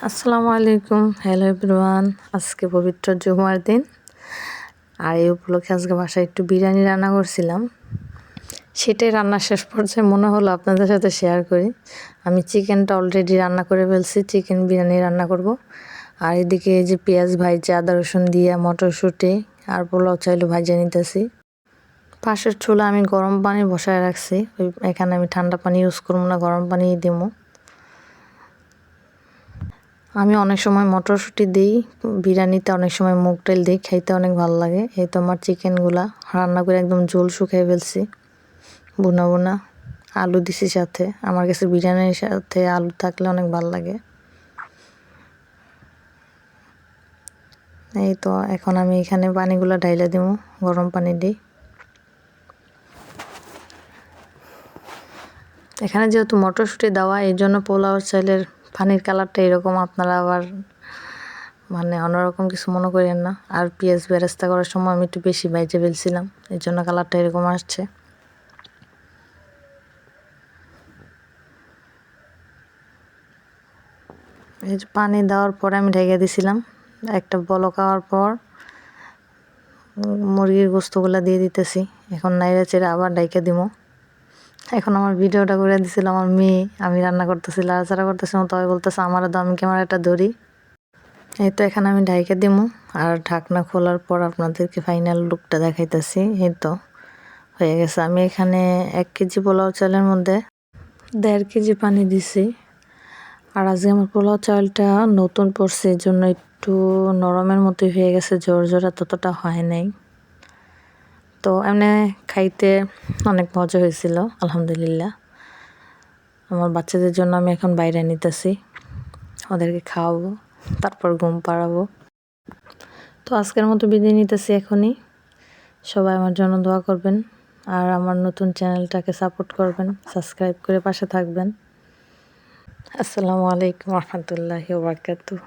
আসসালামু আলাইকুম, hello everyone. আজকে পবিত্র জুমার দিন, আর এই উপলক্ষে আজকে বাসায় একটু বিরিয়ানি রান্না করছিলাম। সেটাই রান্না শেষ পর্যায়ে মনে হলো আপনাদের সাথে শেয়ার করি। আমি চিকেনটা অলরেডি রান্না করে ফেলছি, চিকেন বিরিয়ানি রান্না করব। আর এদিকে এই যে পেঁয়াজ ভাইজা, আদা রসুন দিয়ে মটরশুঁটি আর পোলাও চাইলে ভাজা নিতেছি। পাশের চুলা আমি গরম পানি বসায় রাখছি। এখানে আমি ঠান্ডা পানি ইউজ করবো না, গরম পানি দিব। আমি অনেক সময় মটরশুঁটি দিই বিরিয়ানিতে, অনেক সময় মুগ ডাল দিই, খাইতে অনেক ভালো লাগে। এই তো আমার চিকেনগুলা রান্না করে একদম ঝোল শুকিয়ে ফেলছি, বোনা বোনা আলু দিছি সাথে। আমার কাছে বিরিয়ানির সাথে আলু থাকলে অনেক ভালো লাগে। এই তো এখন আমি এখানে পানিগুলো ঢাইলা দিব, গরম পানি দিই। এখানে যেহেতু মটরশুঁটি দেওয়া, এই জন্য পোলাও চাইলের পানির কালারটা এরকম। আপনারা আবার অন্যরকম কিছু মনে করেন না। আর পেঁয়াজ বেরেস্তা করার সময় আমি একটু বেশি বাইজে ফেলছিলাম, এই জন্য কালারটা এরকম আসছে। এই যে পানি দেওয়ার পরে আমি ঢেকে দিছিলাম। একটা বলক খাওয়ার পর মুরগির গোস্তগুলো দিয়ে দিতেছি। এখন নাইড়া চেড়ে আবার ঢেকে দিব। এখন আমার ভিডিওটা করে দিছিল আমার মেয়ে, আমি রান্না করতেছি, লাড়াচাড়া করতেছিলাম, তবে বলতেছে আমারও দাও, আমি ক্যামেরাটা ধরি। এই তো এখানে আমি ঢাইকে দিমু, আর ঢাকনা খোলার পর আপনাদেরকে ফাইনাল লুকটা দেখাইতেছি। এই তো হয়ে গেছে। আমি এখানে 1 কেজি পোলাও চালের মধ্যে 1.5 কেজি পানি দিছি। আর আজকে আমার পোলাও চালটা নতুন পড়ছে, এই জন্য একটু নরমের মতোই হয়ে গেছে, জোর ততটা হয় নাই। তো এমনি খাইতে অনেক মজা হয়েছিল, আলহামদুলিল্লাহ। আমার বাচ্চাদের জন্য আমি এখন বাইরে নিতেছি, ওদেরকে খাওয়াবো, তারপর ঘুম পাড়াবো। তো আজকের মতো বিদায় নিতেছি এখনই। সবাই আমার জন্য দোয়া করবেন, আর আমার নতুন চ্যানেলটাকে সাপোর্ট করবেন, সাবস্ক্রাইব করে পাশে থাকবেন। আসসালামু আলাইকুম রহমতুল্লাহি ওয়া বারাকাতুহু।